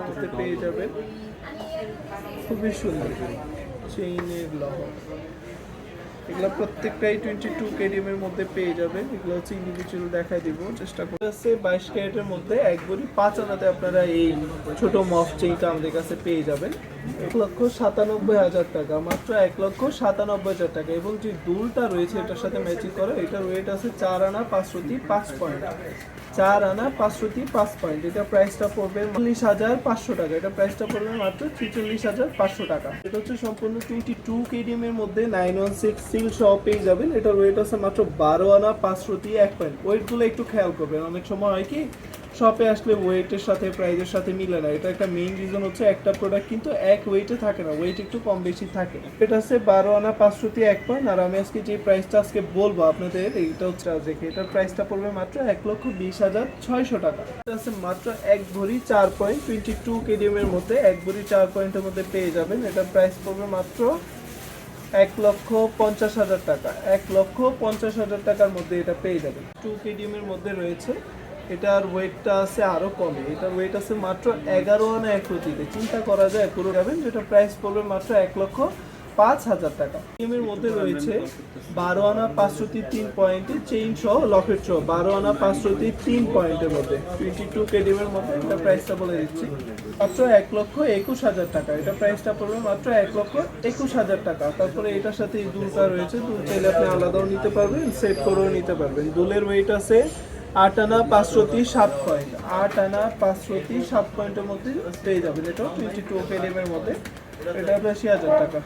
মধ্যে পেয়ে যাবেন, খুবই সুন্দর চেইনের লহ। এগুলো প্রত্যেকটাই 22 কেডিএম এর মধ্যে পেয়ে যাবেন। এগুলো হচ্ছে ইন্ডিভিজুয়াল দেখাই দিব চেষ্টা করতেছে 22 ক্যারেটের মধ্যে এক ভরি 5 আনাতে আপনারা এই ছোট মফ চেইনটা আমাদের কাছে পেয়ে যাবেন 1,97,000 টাকা, মাত্র 1,97,000 টাকা। এবং যে দুলটা রয়েছে এটার সাথে ম্যাচিং করা, এটার ওয়েট আছে 4 আনা 505 পয়েন্ট, 4 আনা 505 পয়েন্ট। এটা প্রাইসটা পড়বে 43,500 টাকা। এটা প্রাইসটা পড়বে মাত্র 43,500 টাকা। এটা হচ্ছে সম্পূর্ণ 22 কেডিএম এর মধ্যে 916 সিল সহ পেয়ে যাবেন। এটার ওয়েট আছে মাত্র 12 আনা 501 পয়েন্ট। ওয়েটগুলো একটু খেয়াল করবেন, অনেক সময় হয় কি শপে আসলে ওয়েটের সাথে প্রাইসের সাথে মিলে না। এটা একটা মেইন রিজন হচ্ছে একটা প্রোডাক্ট কিন্তু এক ওয়েটে থাকে না, ওয়েট একটু কম বেশি থাকে। এটা হচ্ছে 12 আনা 501 পয়েন্ট। আর আমি আজকে যে প্রাইসটা আজকে বলবো আপনাদের, এইটা হচ্ছে দেখে এটার প্রাইসটা পড়বে মাত্র 1,20,600 টাকা। এটা আছে মাত্র এক ভরি 4 পয়েন্ট 22 কেডিএম এর মধ্যে, এক ভরি 4 পয়েন্টের মধ্যে পেয়ে যাবেন। এটার প্রাইস পড়বে মাত্র 1,50,000 টাকা। 1,50,000 টাকার মধ্যে এটা পেয়ে যাবেন। 2 কেডিএম এর মধ্যে রয়েছে। এটার ওয়েটটা আছে আরো কমে, এটার ওয়েট আছে মাত্র 11 আনা 1 প্রতিতে। চিন্তা করা যায় পুরো যাবেন, যেটা প্রাইস পড়বে মাত্র 1,05,000 টাকা। এর মধ্যে রয়েছে 12 আনা 503 পয়েন্টে চেইন সহ লকেট সহ 12 আনা 503 পয়েন্টের মধ্যে 22 কেডিএম এর মধ্যে। এটা প্রাইসটা বলে দিচ্ছি মাত্র 1,21,000 টাকা। এটা প্রাইসটা পড়বে মাত্র 1,21,000 টাকা। তারপরে এটার সাথে এই দুলটা রয়েছে, দুল চাইলে আপনি আলাদাও নিতে পারবেন, সেট করেও নিতে পারবেন। দুলের ওয়েট আছে 8 আনা 507 পয়েন্ট, 8 আনা 507 পয়েন্টের মধ্যে পেয়ে যাবেন। এটা 22 কেডিএম এর মধ্যে। এটা 80,000 টাকা।